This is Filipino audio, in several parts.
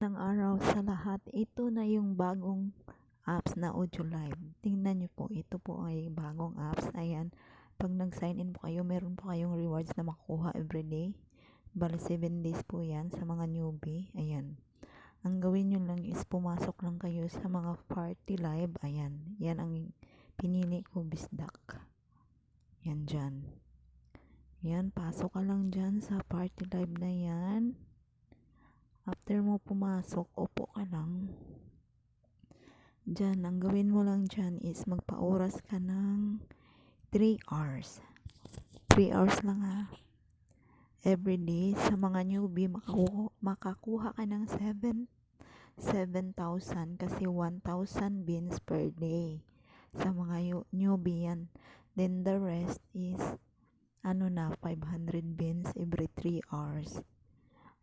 Ng araw sa lahat, ito na yung bagong apps na Audio Live. Tingnan nyo po, ito po ay bagong apps. Ayan, pag nag-sign in po kayo, meron po kayong rewards na makuha everyday. Bali 7 days po yan sa mga newbie. Ayan, ang gawin nyo lang is pumasok lang kayo sa mga party live. Ayan, yan ang pinili ko, Bisdak. Yan dyan. Yan, pasok ka lang dyan sa party live na yan. After mo pumasok, upo ka lang. Diyan, ang gawin mo lang dyan is magpa-oras ka ng 3 hours. 3 hours lang ha. Everyday, sa mga newbie, makakuha ka ng 7,000 kasi 1,000 beans per day. Sa mga newbie yan. Then the rest is 500 beans every 3 hours.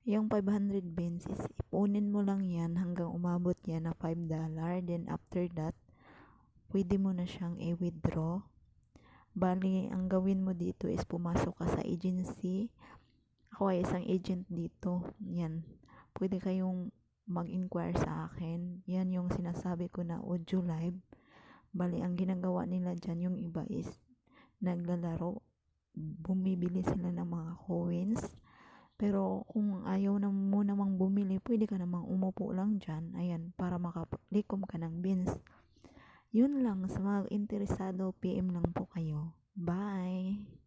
Yung 500 beans is ipunin mo lang yan hanggang umabot yan na $5. Then after that, pwede mo na siyang i-withdraw. Bali, ang gawin mo dito is pumasok ka sa agency. Ako ay isang agent dito. Yan. Pwede kayong mag-inquire sa akin. Yan yung sinasabi ko na Audio Live. Bali, ang ginagawa nila dyan, yung iba is naglalaro. Bumibili sila ng mga coins. Pero kung ayaw na mo namang bumili, pwede ka namang umupo lang dyan. Ayan, para makalikom ka ng beans. Yun lang, sa mga interesado, PM lang po kayo. Bye!